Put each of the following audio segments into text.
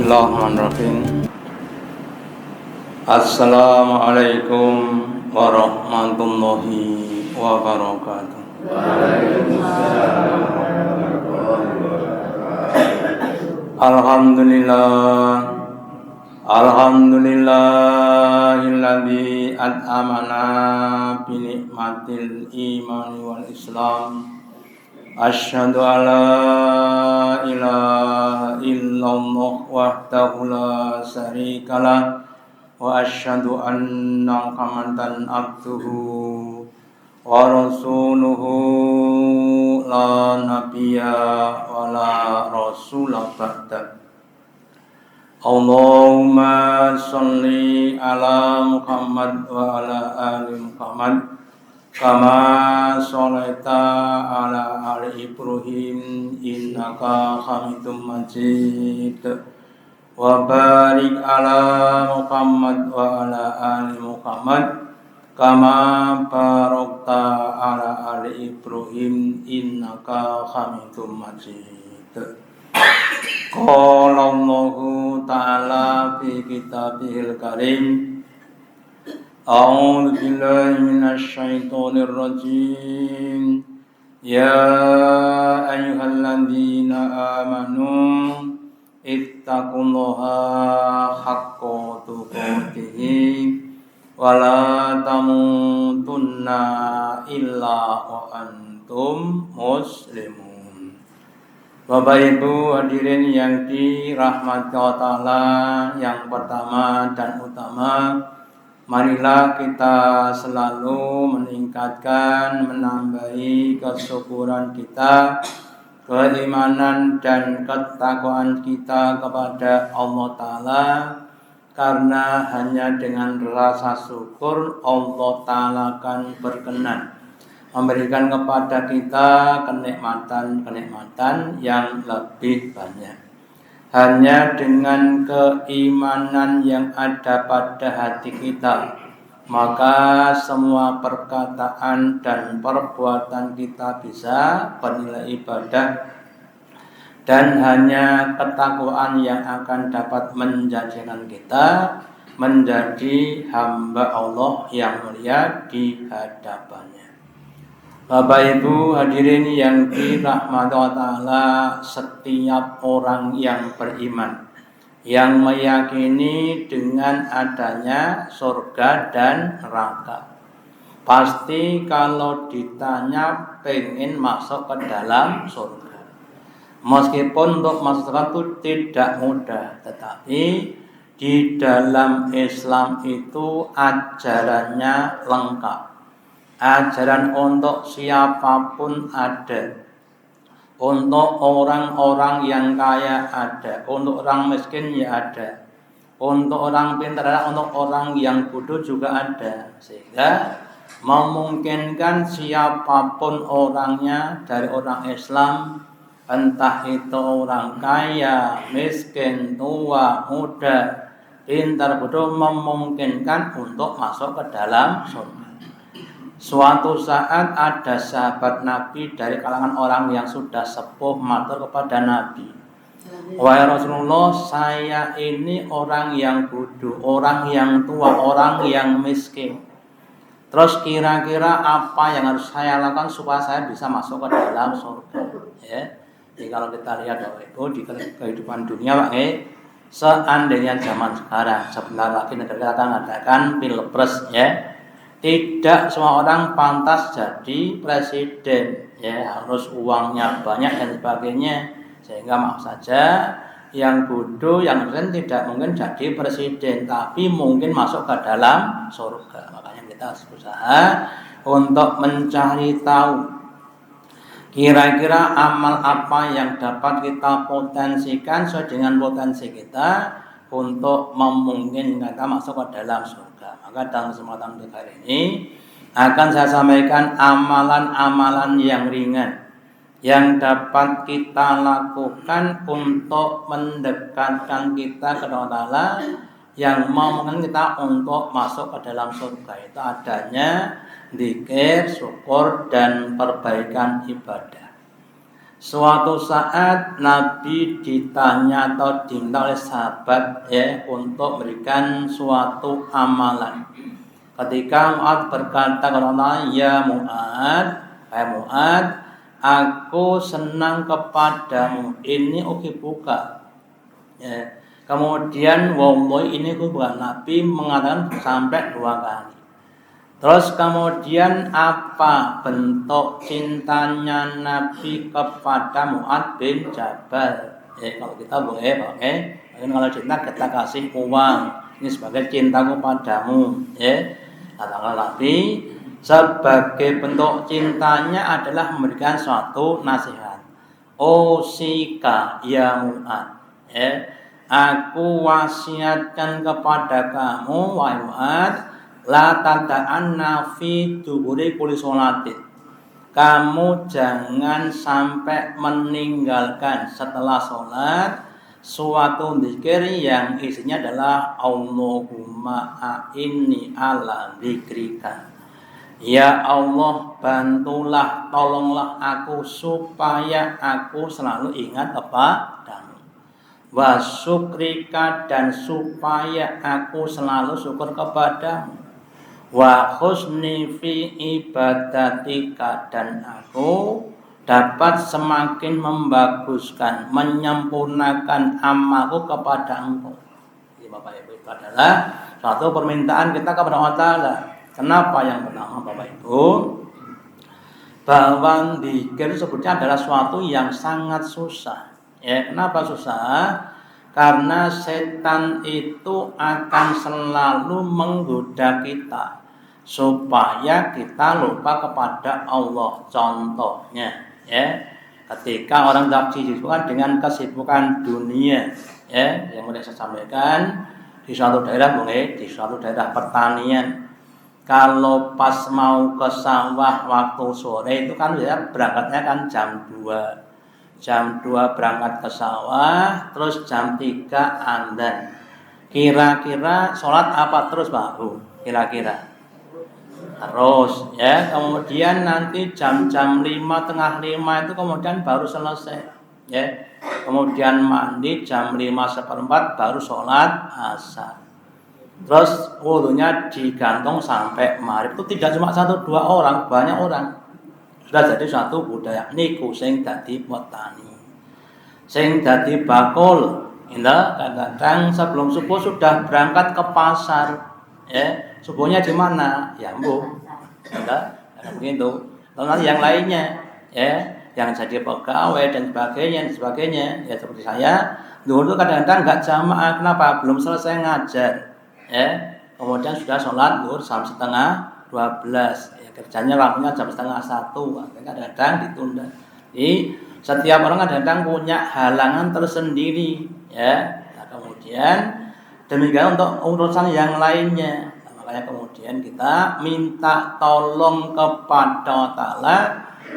Bismillahirrahmanirrahim. Assalamualaikum warahmatullahi wabarakatuh. Waalaikumsalam warahmatullahi wabarakatuh. Alhamdulillahilladzi at'amana bi nikmatil imani wal islam. Asyhadu alla ilaha illallah wahdahu la syarikalah wa asyhadu anna Muhammadan abduhu wa rasuluhu la nabiyya wa la rasula ba'da. Allahumma sholli ala Muhammad wa ala ali Muhammad kama sholaita ala ali Ibrahim innaka Hamidum Majid wa barik ala Muhammad wa ala ali Muhammad kama barakta ala ali Ibrahim innaka Hamidum Majid. Qala Allahu ta'ala fi kitabihil karim. A'udzu billahi minasy syaithanir rajim. Ya ayyuhalladzina amanu ittaqullaha haqqa tuqatih wa la tamutunna illa wa antum muslimun. Bapak Ibu hadirin yang dirahmati Allah Ta'ala, yang pertama dan utama, marilah kita selalu meningkatkan, menambahi kesyukuran kita, keimanan dan ketakwaan kita kepada Allah Ta'ala, karena hanya dengan rasa syukur Allah Ta'ala akan berkenan memberikan kepada kita kenikmatan-kenikmatan yang lebih banyak. Hanya dengan keimanan yang ada pada hati kita, maka semua perkataan dan perbuatan kita bisa bernilai ibadah, dan hanya ketakwaan yang akan dapat menjadikan kita menjadi hamba Allah yang mulia di hadapannya. Bapak Ibu hadirin yang dirahmati Allah Ta'ala, setiap orang yang beriman, yang meyakini dengan adanya surga dan neraka, pasti kalau ditanya pengen masuk ke dalam surga. Meskipun untuk masuk surga itu tidak mudah, tetapi di dalam Islam itu ajarannya lengkap. Ajaran untuk siapapun ada, untuk orang-orang yang kaya ada, untuk orang miskin ya ada, untuk orang pintar ada, untuk orang yang bodoh juga ada, sehingga memungkinkan siapapun orangnya dari orang Islam, entah itu orang kaya, miskin, tua, muda, pintar, bodoh, memungkinkan untuk masuk ke dalam surga. Suatu saat ada sahabat Nabi dari kalangan orang yang sudah sepuh matur kepada Nabi, wahai Rasulullah, saya ini orang yang bodoh, orang yang tua, orang yang miskin. Terus kira-kira apa yang harus saya lakukan supaya saya bisa masuk ke dalam surga? Ya. Jadi kalau kita lihat Bapak Ibu di kehidupan dunia, Pak, seandainya zaman sekarang, sebentar lagi negara akan mengadakan pilpres, ya. Tidak semua orang pantas jadi presiden, ya, harus uangnya banyak dan sebagainya, sehingga maaf saja yang bodoh, yang miskin tidak mungkin jadi presiden, tapi mungkin masuk ke dalam surga. Makanya kita harus berusaha untuk mencari tahu kira-kira amal apa yang dapat kita potensikan sesuai dengan potensi kita untuk memungkinkan kita masuk ke dalam surga. Maka dalam kesempatan kali ini akan saya sampaikan amalan-amalan yang ringan yang dapat kita lakukan untuk mendekatkan kita ke Allah Ta'ala, yang memungkinkan kita untuk masuk ke dalam surga. Itu adanya zikir, syukur, dan perbaikan ibadah. Suatu saat Nabi ditanya atau diminta oleh sahabat untuk memberikan suatu amalan. Ketika Mu'ad berkata kepada Allah, ya Mu'ad, aku senang kepadamu. Ini buka. Kemudian wallahi ini bukan. Nabi mengatakan sampai 2 kali. Terus kemudian apa bentuk cintanya Nabi kepada Mu'ad bin Jabal? Kalau kita boleh, kalau cinta kita kasih uang. Ini sebagai cintaku padamu. Katakan Nabi sebagai bentuk cintanya adalah memberikan suatu nasihat. Osika ya Mu'ad. Aku wasiatkan kepada kamu wahai Mu'ad, la tada'anna fi duburi kulli sholatin. Kamu jangan sampai meninggalkan setelah sholat suatu zikir yang isinya adalah Allahumma a'inni ala dzikrika. Ya Allah, bantulah, tolonglah aku supaya aku selalu ingat kepadamu. Wa syukrika, dan supaya aku selalu syukur kepadamu. Wa husni fi ibadatika, dan aku dapat semakin membaguskan, menyempurnakan amalku kepada Engkau. Ini Bapak Ibu, itu adalah suatu permintaan kita kepada Allah Ta'ala. Kenapa yang pertama Bapak Ibu? Bahwa zikir sebetulnya adalah suatu yang sangat susah. Kenapa susah? Karena setan itu akan selalu menggoda kita supaya kita lupa kepada Allah. Contohnya, ketika orang disibukkan dengan kesibukan dunia, yang mulai saya sampaikan di suatu daerah, di suatu daerah pertanian, kalau pas mau ke sawah waktu sore itu kan berangkatnya kan jam 2 berangkat ke sawah, terus jam 3 adzan. Kira-kira sholat apa terus Pak? Kira-kira terus kemudian nanti jam-jam 5, tengah 5 itu kemudian baru selesai, kemudian mandi jam 5:15 baru sholat asar, terus wudunya digantung sampai maghrib. Itu tidak cuma 1-2 orang, banyak orang. Sudah jadi suatu budaya niku sing dadi petani, sing dadi bakul. Kadang-kadang sebelum subuh sudah berangkat ke pasar. Subuhnya di mana? Ya Bu. Begitu. Lalu nanti yang lainnya, yang jadi pegawai dan sebagainya, ya seperti saya. Dulu kadang-kadang enggak jamaah. Kenapa? Belum selesai ngajar. Kemudian sudah sholat zuhur jam 11:30. Kerjanya waktunya jam 12:30. Kadang-kadang ditunda. Jadi setiap orang kadang-kadang punya halangan tersendiri. Nah, kemudian demikian untuk urusan yang lainnya. Makanya kemudian kita minta tolong kepada Allah Ta'ala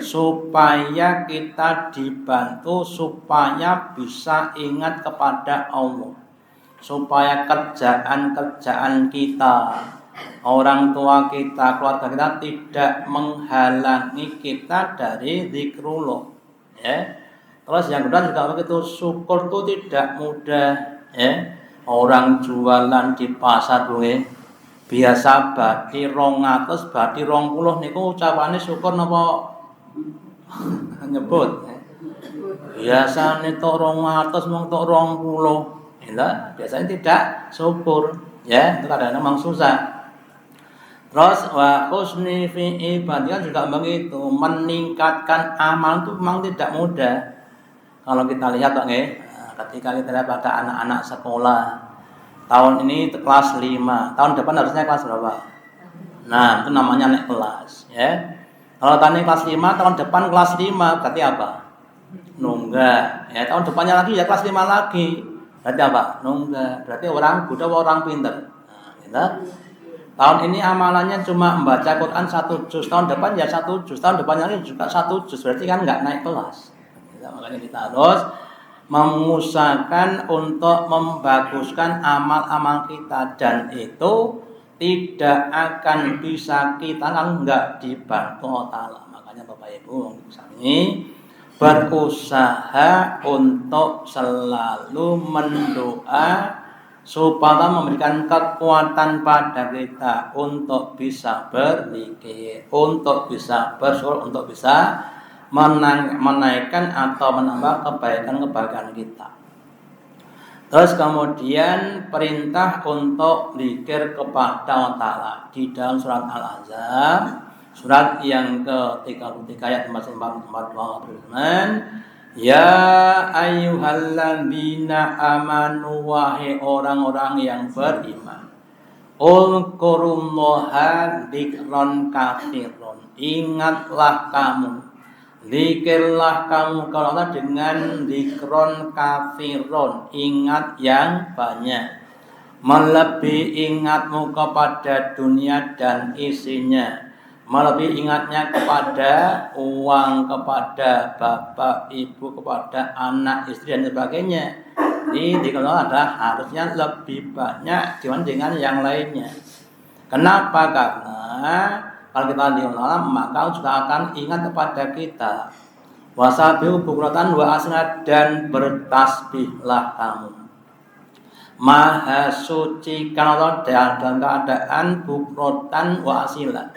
supaya kita dibantu, supaya bisa ingat kepada Allah, supaya kerjaan-kerjaan kita, orang tua kita, keluarga kita tidak menghalangi kita dari zikrullah. Terus yang kedua juga begitu, syukur itu tidak mudah. Orang jualan di pasar biasa badi 200, badi 20 niku ucapane syukur napa nyebut. Biasane tok 200 mung tok 20. Biasanya tidak syukur, itu kadang-kadang memang susah. Terus wa husni fi ibadiyah juga begitu, meningkatkan amal itu memang tidak mudah. Kalau kita lihat ketika kita lihat pada anak-anak sekolah, tahun ini kelas 5, tahun depan harusnya kelas berapa? Nah, itu namanya naik kelas, Kalau tahun ini kelas 5, tahun depan kelas 5, berarti apa? Nunggak. Tahun depannya lagi ya kelas 5 lagi. Berarti apa? Nunggak. Berarti orang Buddha orang pinter. Nah, tahun ini amalannya cuma membaca Quran 1 juz, tahun depan ya 1 juz, tahun depannya lagi juga 1 juz, berarti kan enggak naik kelas. Makanya kita harus mengusahakan untuk membaguskan amal-amal kita, dan itu tidak akan bisa kita kalau enggak dibantu Allah Ta'ala. Makanya Bapak Ibu ini berusaha untuk selalu mendoa supaya memberikan kekuatan pada kita untuk bisa berzikir, untuk bisa bersyukur, untuk bisa menaikkan atau menambah kebaikan-kebaikan kita. Terus kemudian perintah untuk zikir kepada Allah Ta'ala di dalam surat Al-Ahzab, surat yang ke-33 ayat 44 berfirman, ya ayyuhalladzina amanu, wahai orang-orang yang beriman, ulkurullaha dzikron katsiron, ingatlah kamu, zikirlah kamu kalau Allah dengan zikron katsiron, ingat yang banyak, melebihi ingatmu kepada dunia dan isinya, melebihi ingatnya kepada uang, kepada bapak, ibu, kepada anak, istri dan sebagainya. Ini dikatakan adalah harusnya lebih banyak dibandingkan yang lainnya. Kenapa? Karena kalau kita diulang maka juga akan ingat kepada kita. Wasabihu bukratan wa asna, dan bertasbihlah kamu. Maha suci kalau dalam keadaan bukrotan wa asilan,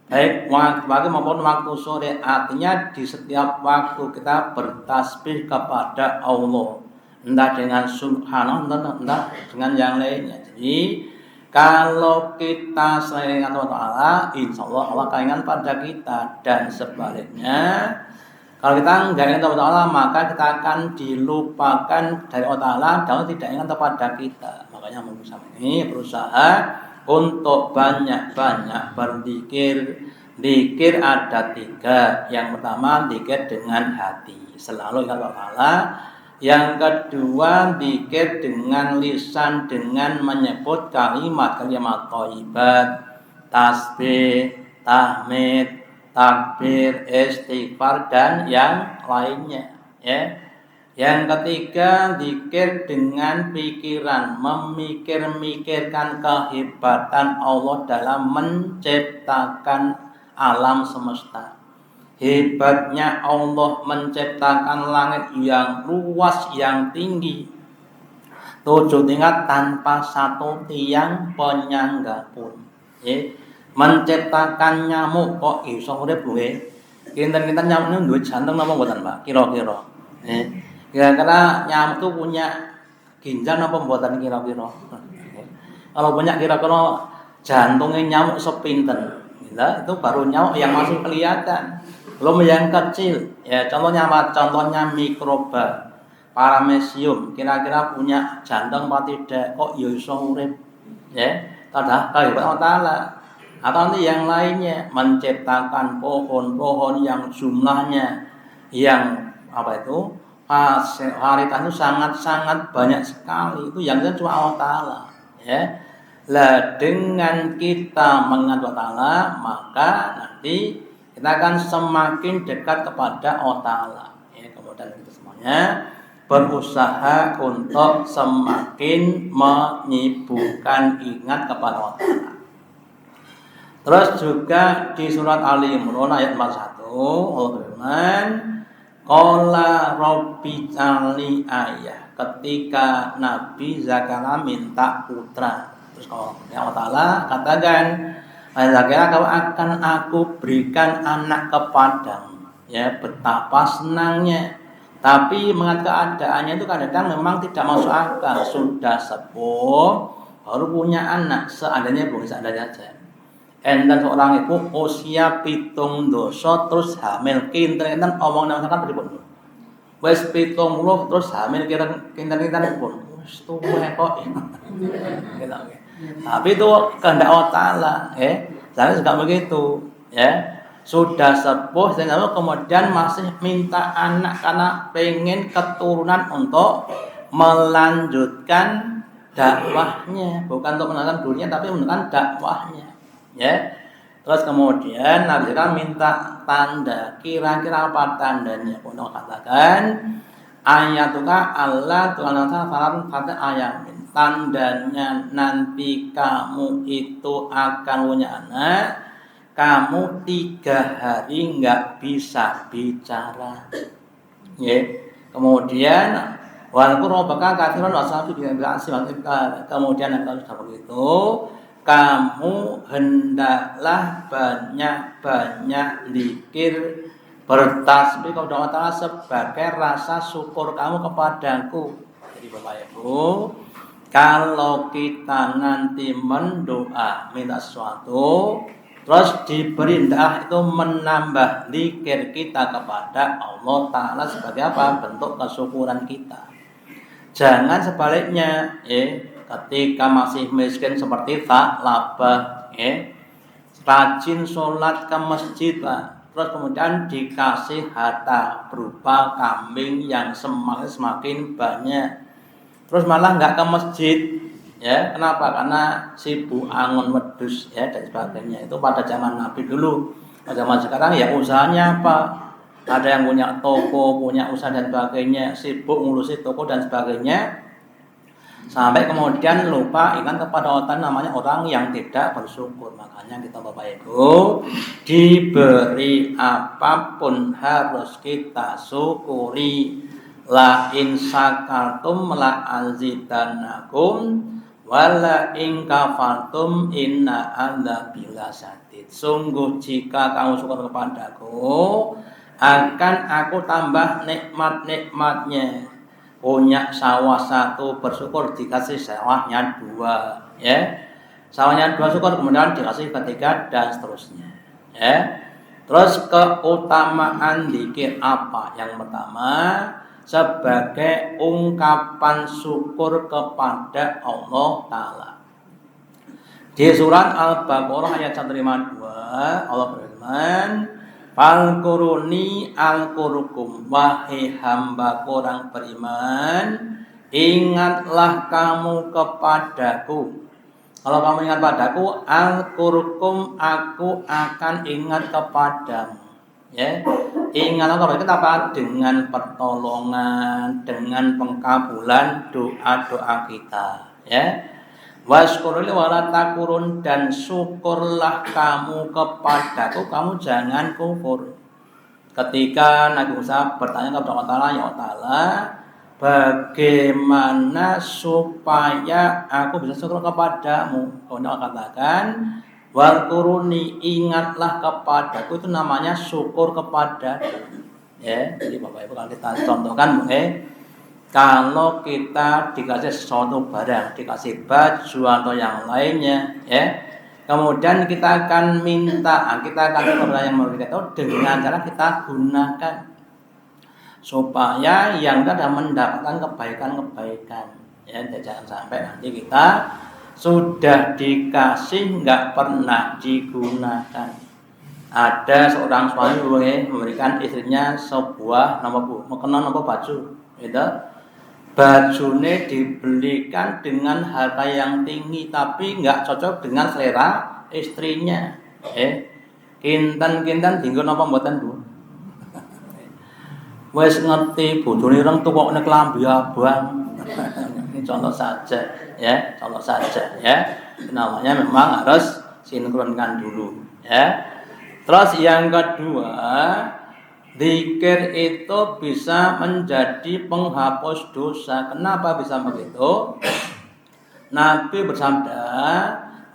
baik waktu pagi maupun waktu sore. Artinya di setiap waktu kita bertasbih kepada Allah, entah dengan subhanallah, entah dengan yang lainnya. Jadi kalau kita selain Allah Ta'ala, insya Allah Allah akan ingat pada kita. Dan sebaliknya, kalau kita enggak ingat Allah Ta'ala, maka kita akan dilupakan dari Allah Ta'ala dan tidak ingat kepada kita. Makanya ini berusaha untuk banyak-banyak berzikir. Zikir ada 3. Yang pertama, zikir dengan hati, selalu ingat Allah Ta'ala. Yang kedua, zikir dengan lisan, dengan menyebut kalimat-kalimat thayyibat, tasbih, tahmid, takbir, istighfar, dan yang lainnya. Ya. Yang ketiga, zikir dengan pikiran, memikir-mikirkan kehebatan Allah dalam menciptakan alam semesta. Hebatnya Allah menciptakan langit yang luas, yang tinggi, 7 tingkat tanpa satu tiang penyangga pun. Menciptakan nyamuk kok iso urip lho. Kinten-kinten nyamuk niku duwe jantung napa mboten, Pak? Kira-kira. Kira-kira nyamuk itu punya ginjal napa mboten kira-kira? Kalau punya kira-kira jantungnya nyamuk sepinten. Nah, itu baru nyamuk yang masih kelihatan. Belum yang kecil, ya contohnya mikroba, paramecium, kira-kira punya jantung apa tidak? Kok iso urip? Ya, padahal kehebatan Allah Ta'ala. Atau nanti yang lainnya, menciptakan pohon-pohon yang jumlahnya yang varietas itu sangat-sangat banyak sekali. Itu yang cuma Allah Ta'ala. Ya. Lah dengan kita mengingat Allah Ta'ala, maka nanti kita akan semakin dekat kepada Allah Ta'ala. Ya, kemudian kita semuanya berusaha untuk semakin menyibukkan ingat kepada Allah Ta'ala. Terus juga di surat Ali Imran ayat 41 Allah berfirman, qala rabbi ja'alni ayah, ketika Nabi Zakaria minta putra. Terus kalau Allah Ta'ala katakan, Zakaria, kau akan aku berikan anak kepadamu. Ya, betapa senangnya. Tapi mengat keadaannya itu kadang-kadang memang tidak masuk akal. Sudah sepuh baru punya anak, seadanya boleh seadanya saja. Dan seorang ibu usia 7 doso terus hamil, kinten-kinten omong nang kan pripun. Wis 70 terus hamil kinten-kinten pun. Wis tuwek kok. Tapi itu kehendak Allah Ta'ala, saya juga begitu, ya. Sudah sepuh dan kemudian masih minta anak karena pengen keturunan untuk melanjutkan dakwahnya, bukan untuk menentukan dunia tapi menentukan dakwahnya, ya. Terus kemudian Nabi kan minta tanda, kira-kira apa tandanya? Untuk katakan ayatuka Allah Tuhan Allah kata ayat, tandanya nanti kamu itu akan punya anak kamu 3 hari nggak bisa bicara. Ya. Kemudian walaupun robaka kafiran wasafi kemudian kalau sudah begitu kamu hendaklah banyak zikir bertasbih kepada Allah Ta'ala sebagai rasa syukur kamu kepadaku. Jadi Bapak Ibu, kalau kita nanti mendoa minta sesuatu terus diberi itu menambah zikir kita kepada Allah Ta'ala sebagai apa? Bentuk kesyukuran kita. Jangan sebaliknya, ketika masih miskin seperti Tha'labah, rajin sholat ke masjid, terus kemudian dikasih harta berupa kambing yang semakin banyak, terus malah nggak ke masjid. Ya, kenapa? Karena sibuk angon wedus dan sebagainya. Itu pada zaman Nabi dulu. Pada zaman sekarang ya usahanya apa? Ada yang punya toko, punya usaha dan sebagainya, sibuk ngurusi toko dan sebagainya. Sampai kemudian lupa ingat kepada Allah namanya orang yang tidak bersyukur. Makanya kita Bapak Ibu diberi apapun harus kita syukuri. La in syakartum la azidannakum wala in kafartum inna adzabi lasyadid. Sungguh jika kamu syukur kepadaku, akan aku tambah nikmat-nikmatnya. Punya sawah 1 bersyukur dikasih sawahnya 2, ya. Sawahnya 2 syukur kemudian dikasih 3 dan seterusnya, ya. Terus keutamaan zikir apa? Yang pertama, sebagai ungkapan syukur kepada Allah Ta'ala. Di surat Al-Baqarah ayat 152 Allah berfirman, "Falkuruni alkurukum." Wahai hamba orang beriman, ingatlah kamu kepadaku. Kalau kamu ingat padaku, alkurukum, aku akan ingat kepadamu. Ya, ingatlah kepada kita apa? Dengan pertolongan, dengan pengkabulan doa-doa kita. Ya, waskuruli wala takurun, dan syukurlah kamu kepadaku, kamu jangan kufur. Ketika Nabi Musa bertanya kepada Allah Ta'ala, ya Allah Ta'ala, bagaimana supaya aku bisa syukur kepadamu? Kemudian Allah katakan, Warkuruni, ingatlah kepadaku, itu namanya syukur kepadaku. Ya, jadi Bapak Ibu kalau kita contohkan, kalau kita dikasih sesuatu barang, dikasih baju atau yang lainnya, ya, kemudian kita akan minta, kita akan kepada yang memberikan itu dengan cara kita gunakan supaya yang kita mendapatkan kebaikan-kebaikan. Ya, jangan sampai nanti kita sudah dikasih nggak pernah digunakan. Ada seorang suami memberikan istrinya sebuah baju, gitu. Bajunya dibelikan dengan harga yang tinggi tapi nggak cocok dengan selera istrinya. Kinten-kinten tinggal napa mboten Bu? Wes ngerti bojone reng tukokne klambi abang. Ini contoh saja, ya, contoh saja, ya. Namanya memang harus sinkronkan dulu, ya. Terus yang kedua, zikir itu bisa menjadi penghapus dosa. Kenapa bisa begitu? Nabi bersabda,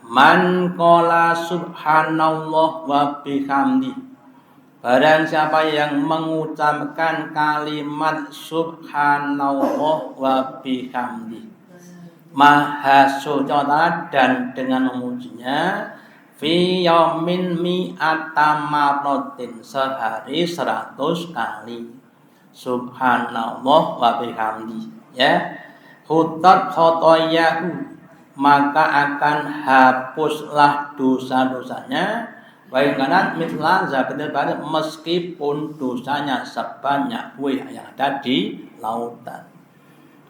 "Man qala subhanallah wa bihamdi." Barang siapa yang mengucapkan kalimat subhanallah wa bihamdi, maha suci dan dengan memujinya, fi yaumin mi'ata marratin, sehari 100 kali subhanallah wa bihamdi, ya, hutat khotoyahu, maka akan hapuslah dosa-dosanya. Baik kanan mitlan zabatil bahri, meskipun dosanya sebanyak buih yang ada di lautan.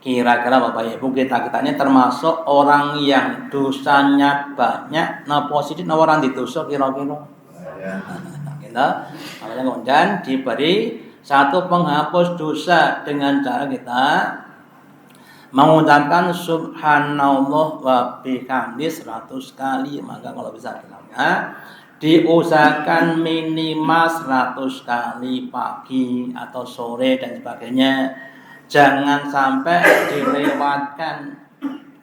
Kira-kira Bapak Ibu kita ini termasuk orang yang dosanya banyak, nah positif, nah orang ditusuk kira-kira. Kita makanya kemudian diberi satu penghapus dosa dengan cara kita mengucapkan subhanallah wa bihamdi 100 kali. Maka kalau bisa dilakukan diusahakan minimal 100 kali pagi atau sore dan sebagainya. Jangan sampai dilewatkan.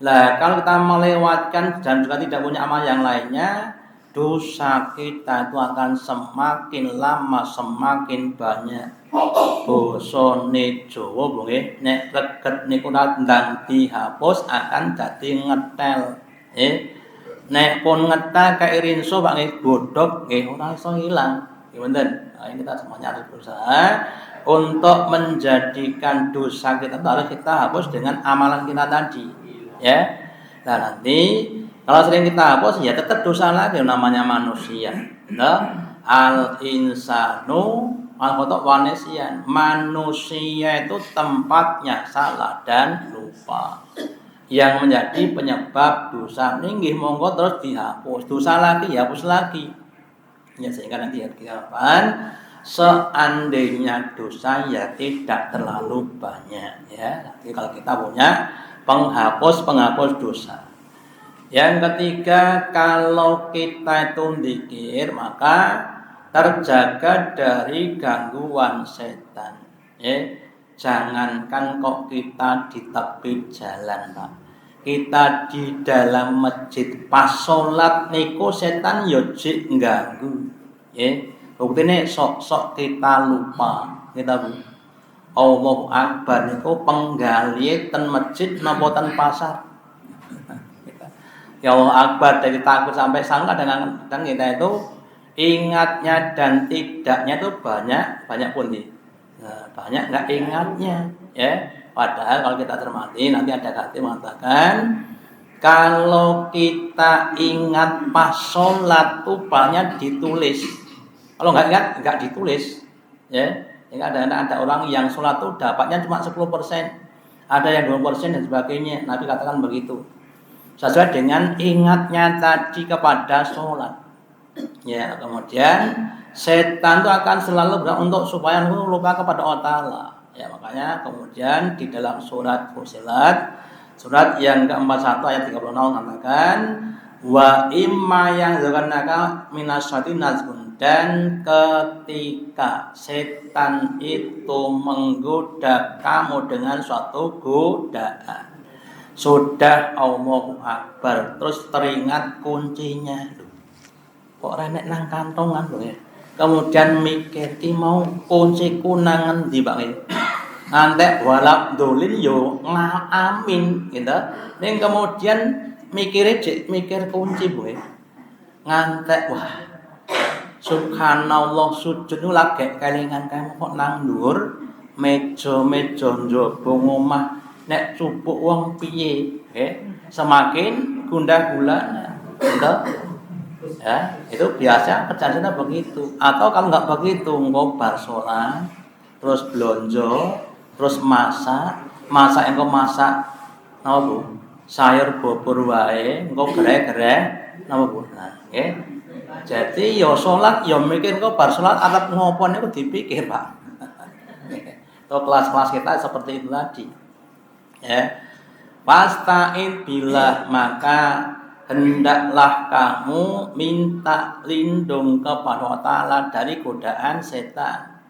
Lah kalau kita melewatkan dan juga tidak punya amal yang lainnya, dosa kita itu akan semakin lama semakin banyak. Bosone Jawa nggih, nek reget niku ndang dihapus akan dadi ngetel. Nek pun ngetel kae rinso Pak nggih bodhok nggih ora iso ilang. Nggih wonten. Nah, ini kita semuanya harus berusaha untuk menjadikan dosa kita itu harus kita hapus dengan amalan kita tadi. Ya. Nah, nanti kalau sering kita hapus ya tetap dosa lagi namanya manusia. Nah, al insanu al-khotok wanesian. Manusia itu tempatnya salah dan lupa. Yang menjadi penyebab dosa nggih monggo terus dihapus. Dosa lagi dihapus lagi. Ya sehingga nanti harapan seandainya dosa ya tidak terlalu banyak ya. Nanti kalau kita punya penghapus dosa. Yang ketiga, kalau kita itu zikir maka terjaga dari gangguan setan. Jangankan kok kita di tepi jalan, Pak. Kita di dalam masjid pas sholat niku setan yo jek ngganggu. Buktine sok-sok kita lupa. Kita Bu. Allahu Akbar niku penggali ten masjid napa ten pasar. Ya Allah Akbar dari takut sampai sangka dengan kita itu ingatnya dan tidaknya itu banyak pun banyak nggak ingatnya ya. Padahal kalau kita cermati nanti ada kata mengatakan kalau kita ingat pas sholat tuh banyak ditulis. Kalau nggak ingat nggak ditulis ya. Ada orang yang sholat tuh dapatnya cuma 10%, ada yang 20% dan sebagainya. Nabi katakan begitu. Sesuai dengan ingatnya tadi kepada sholat. Ya, kemudian setan itu akan selalu berusaha untuk supaya lupa kepada Allah Ta'ala. Ya, makanya kemudian di dalam surat Fussilat, surat yang ke-41 ayat 36 mengatakan wa imma yang zakannaka minasyaitin nazgun, dan ketika setan itu menggoda kamu dengan suatu godaan, sudah Allahu Akbar terus teringat kuncinya, kok renek nang kantongan lho ya. Kemudian mikir ki mau kunci kunangan di Pak nggih. Ngantek walap dolin yo ngamin gitu. Ning kemudian mikir kunci Bu. Ngantek wah. Subhanallah sujud nu lagi kelingan kamu kok nang dhuwur meja njaba omah nek cupuk wong piye semakin gundah gulana gitu. Ya, itu biasa kerjanya begitu. Atau kalau nggak begitu, engkau bar sholat, terus blonjo, terus masak engkau masak, napa Bu? Sayur bubur wae, engkau gereh-gereh, napa Bu? Nah, jadi yo sholat, yo mikir engkau bar sholat, arep ngopo niku dipikir Pak. Itu kelas-kelas kita seperti itu tadi. Ya, wasta'in billah, maka hendaklah kamu minta lindung kepada Allah Ta'ala dari godaan setan.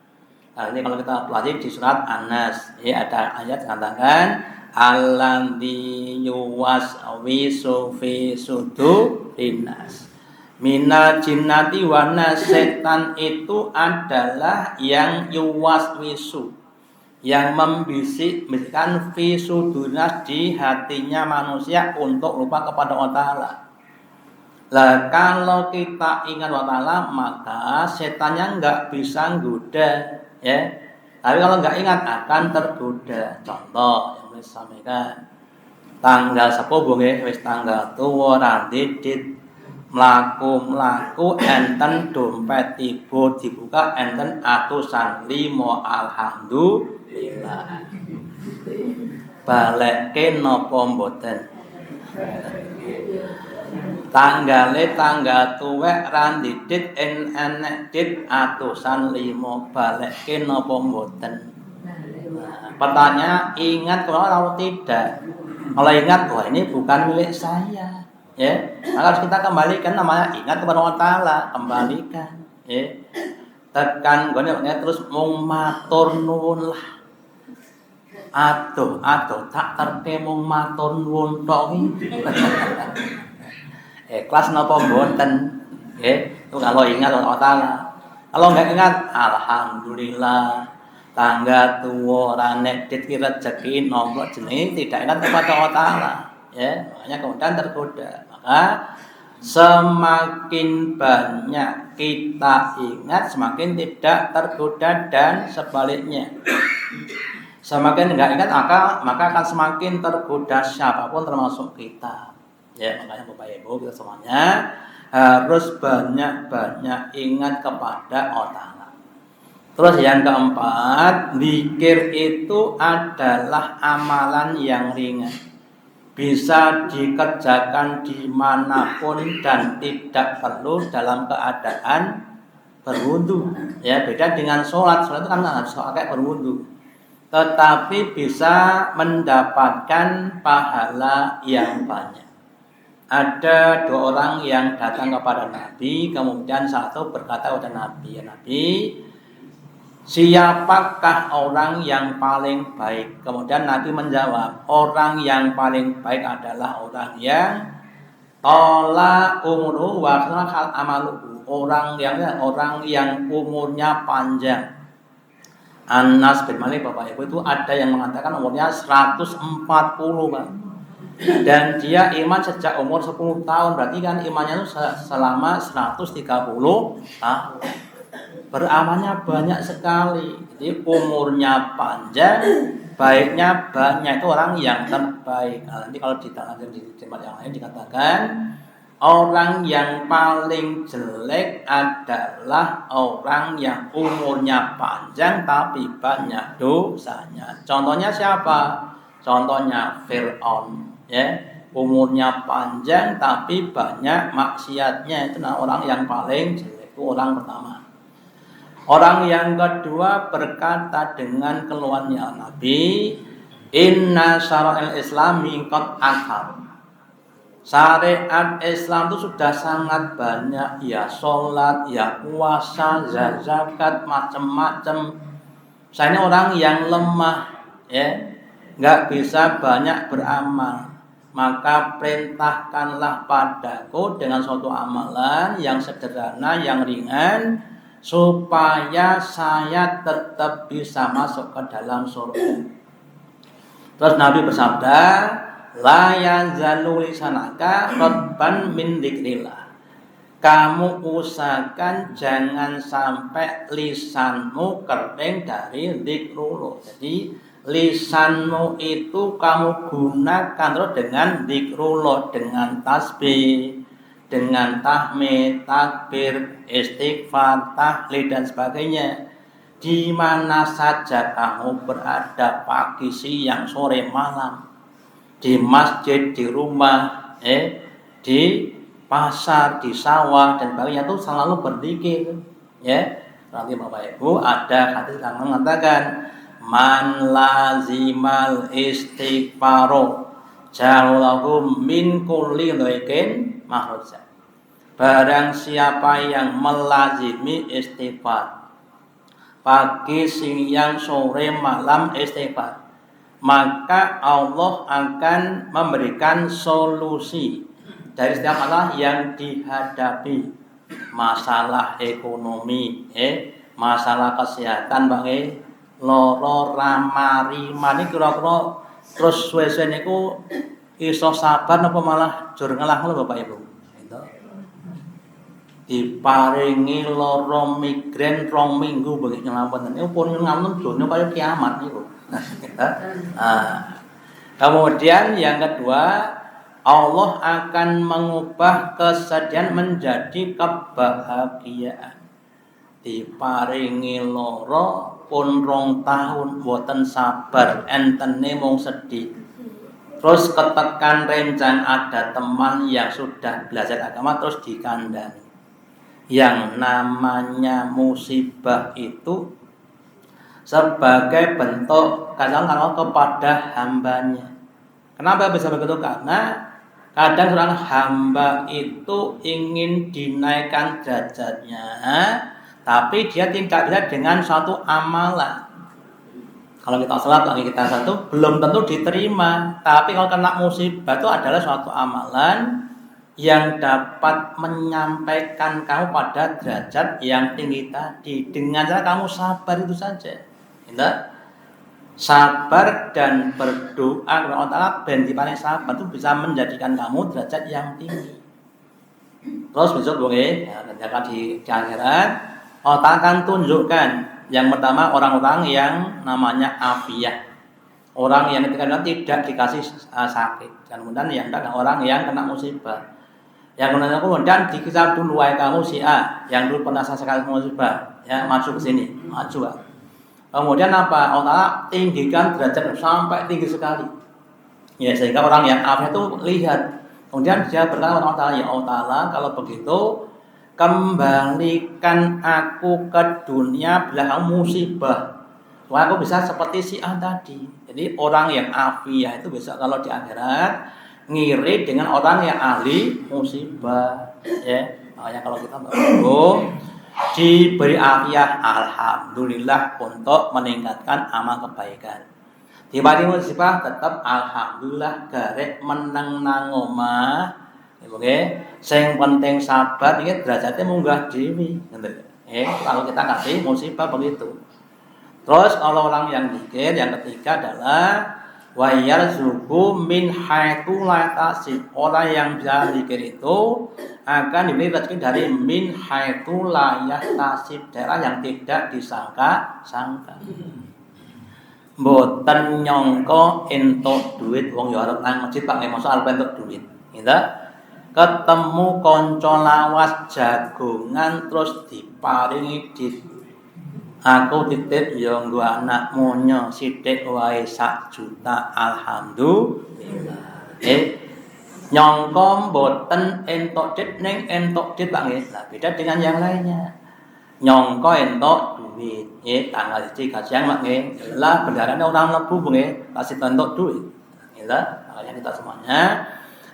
Nah, ini kalau kita pelajari di surat An-Nas, ya ada ayat mengatakan alladzi yuwaswisu fi sudurinas minal jinnati wan nas. Setan itu adalah yang yuwaswisu, yang membisikkan fi sudurinas, di hatinya manusia untuk lupa kepada Allah Ta'ala. Lah kalau kita ingat Allah Ta'ala maka setannya enggak bisa goda ya. Tapi kalau enggak ingat akan tergoda. Contoh yang saya sampaikan, tanggal 10 nggih wis tanggal tuwa ra didit mlaku enten dompet tiba dibuka enten atusan 5 alhamdulillah. Balekke napa mboten? Tanggale tanggal tuwek ra didit enek dit atusan 5, balekke napa mboten? Pertanyaan, ingat kalau tidak? Kalau ingat, wah ini bukan milik saya. Ya, maka harus kita kembalikan, namanya ingat kepada Allah Ta'ala, kembalikan. Ya, tekan gone terus mung matur nuwun lah. Aduh, tak terke mung matur nuwun tok iki. Ikhlas napa mboten? Nggih, itu kalau ingat Allah Ta'ala. Kalau enggak ingat, alhamdulillah. Tangga tua ora nek dit rezeki nomor jenenge tidak ingat kepada Allah Ta'ala. Ya, makanya kemudian tergoda. Maka semakin banyak kita ingat, semakin tidak tergoda dan sebaliknya. Semakin enggak ingat maka akan semakin tergoda siapapun termasuk kita. Ya, makanya Bapak Ibu kita semuanya harus banyak-banyak ingat kepada Allah Ta'ala. Terus yang keempat, zikir itu adalah amalan yang ringan. Bisa dikerjakan dimanapun dan tidak perlu dalam keadaan berwudu. Ya, beda dengan sholat itu kan harus pakai berwudu. Tetapi bisa mendapatkan pahala yang banyak. Ada 2 orang yang datang kepada Nabi, kemudian satu berkata kepada Nabi, ya Nabi, siapakah orang yang paling baik? Kemudian Nabi menjawab, orang yang paling baik adalah orang yang tola umuru wa khal amaluhu, orang yang umurnya panjang. Anas bin Malik Bapak Ibu itu ada yang mengatakan umurnya 140 Pak. Dan dia iman sejak umur 10 tahun, berarti kan imannya itu selama 130 tahun. Beramalnya banyak sekali. Jadi umurnya panjang, baiknya banyak, itu orang yang terbaik. Nah, nanti kalau di tempat yang lain dikatakan orang yang paling jelek adalah orang yang umurnya panjang tapi banyak dosanya. Contohnya siapa? Contohnya Fir'aun. Ya, umurnya panjang tapi banyak maksiatnya, itu orang yang paling jelek. Itu orang pertama. Orang yang kedua berkata dengan keluhannya Nabi, inna syara'il islami qad akal. Syariat Islam itu sudah sangat banyak, ya sholat, ya puasa, ya zakat, macam-macam. Saya ini orang yang lemah, ya, nggak bisa banyak beramal. Maka perintahkanlah padaku dengan suatu amalan yang sederhana, yang ringan, supaya saya tetap bisa masuk ke dalam surga. Terus Nabi bersabda, la yazalu lisanaka radban min dzikrillah. Kamu usahakan jangan sampai lisanmu kering dari zikrullah. Jadi lisanmu itu kamu gunakan terus dengan zikrullah, dengan tasbih, dengan tahmid, takbir, istighfar, tahlil dan sebagainya. Di mana saja kamu berada, pagi, siang, sore, malam, di masjid, di rumah, di pasar, di sawah dan sebagainya, itu selalu berzikir. Ya, nanti Bapak Ibu ada hadis yang mengatakan, man lazimal istighfaro ja'alahu min kulli dhaiqin makhraja. Barang siapa yang melazimi istighfar, pagi, siang, sore, malam istighfar, maka Allah akan memberikan solusi dari setiap masalah yang dihadapi. Masalah ekonomi, masalah kesehatan, loro ramari mani kira-kira terus suwe-suwe niku iso sabar napa malah jur ngelah lho Bapak Ibu. Gitu. Diparingi loro migren 2 minggu bagi nyelametken. Niku pun ngamun donya kaya kiamat niku. Kemudian yang kedua, Allah akan mengubah kesedihan menjadi kebahagiaan. Diparingi loro pun 2 tahun boten sabar, entene mung sedih. Terus ketekan rencang ada teman yang sudah belajar agama terus dikandani. Yang namanya musibah itu sebagai bentuk kasih Allah kepada hambanya. Kenapa bisa begitu? Karena Kadang seorang hamba itu ingin dinaikkan derajatnya, tapi dia tidak bisa dengan suatu amalan. Kalau kita sholat lagi kita satu, belum tentu diterima. Tapi kalau kena musibah itu adalah suatu amalan yang dapat menyampaikan kamu pada derajat yang tinggi tadi. Dengan cara kamu sabar itu saja. Indah? Sabar dan berdoa kepada Allah Ta'ala ben paling sabar itu bisa menjadikan kamu derajat yang tinggi. Terus besok boleh ketika di akhirat Allah Ta'ala akan tunjukkan yang pertama orang-orang yang namanya afiyah, orang yang ketika tidak dikasih sakit, dan kemudian yang kedua orang yang kena musibah. Yang kemudian dikisah dulu wahai kamu si A yang dulu pernah sekali musibah, ya maju ke sini, maju. Kemudian apa? Allah tinggikan derajat sampai tinggi sekali. Ya sehingga orang yang afiyah itu lihat. Kemudian dia berkata kepada Allah Ta'ala, ya Allah Ta'ala, kalau begitu kembalikan aku ke dunia bila kamu musibah. Supaya aku bisa seperti si A tadi. Jadi orang yang afiyah itu bisa kalau di akhirat ngiri dengan orang yang ahli musibah. Ya, makanya kalau kita diberi afiyah, alhamdulillah untuk meningkatkan amal kebaikan. Diberi musibah tetap alhamdulillah garek menang nang omah. Oke, yang penting sabar, ini derajatnya munggah dewi. Kalau kita kasih musibah begitu. Terus kalau orang yang zikir, yang ketiga adalah wa yarzuqu min haitsu la yahtasib. Orang yang bisa zikir itu akan diberi rezeki dari min haitsu la yahtasib, daerah yang tidak disangka-sangka. Mboten nyangka entuk duit wong yo arep nang masjid Pak nggih mosok arep entuk duit. Gitu. Ketemu kanca lawas jagongan terus diparingi dit. Aku titip yo nggo anak monyo sithik wae 1 juta alhamdulillah. Nyangka mboten entuk dit ning entuk dit Pak nggih. Lah beda dengan yang lainnya. Nyangka entuk duit, tanggal 1 kasihan Pak nggih. Lah bendarane orang mlebu nggih, kasih entuk duit. Lah, makanya kita semuanya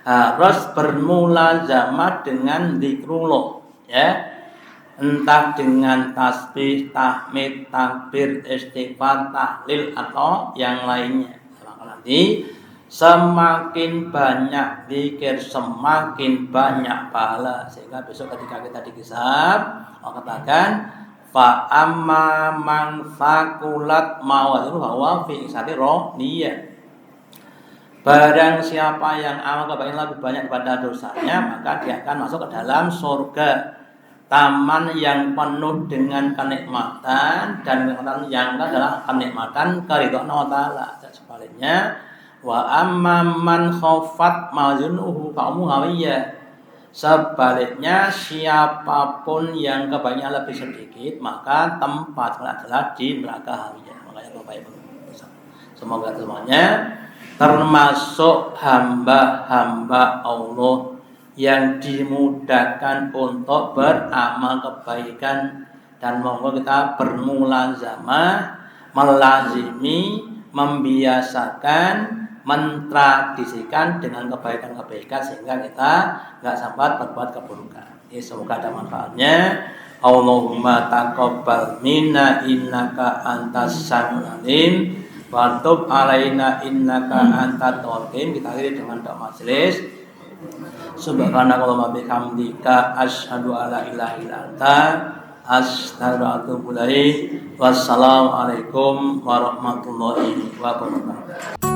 harus bermulazamah dengan zikrullah, ya. Entah dengan tasbih, tahmid, takbir, istighfar, tahlil atau yang lainnya. Maka nanti semakin banyak zikir, semakin banyak pahala. Sehingga besok ketika kita dihisab, Allah katakan fa amma man faqulat mawazinuhu wa fi isati radiyah. Barang siapa yang amal kebaikan lebih banyak daripada dosanya, maka dia akan masuk ke dalam surga, taman yang penuh dengan kenikmatan, dan kenikmatan yang adalah kenikmatan keridhaan Allah Ta'ala. Dan sebaliknya wa amma man khaffat mawazinuhu fa ummuhu hawiyah. Sebaliknya siapapun yang kebaikannya lebih sedikit, maka tempatnya adalah di neraka hawiyah. Makanya Bapak-Ibu, semoga semuanya termasuk hamba-hamba Allah yang dimudahkan untuk beramal kebaikan, dan monggo kita bermulazamah, melazimi, membiasakan, mentradisikan dengan kebaikan-kebaikan sehingga kita enggak sampai berbuat keburukan. Semoga ada manfaatnya. Allahumma taqabbal minna innaka antas samiul alim wa tub alaina innaka antat tawwabur rahim. Kita akhiri dengan doa majelis. Subhanakallahumma bihamdika asyhadu alla ilaha illa anta astaghfiruka wa atubu ilaik. Wassalamualaikum warahmatullahi wabarakatuh.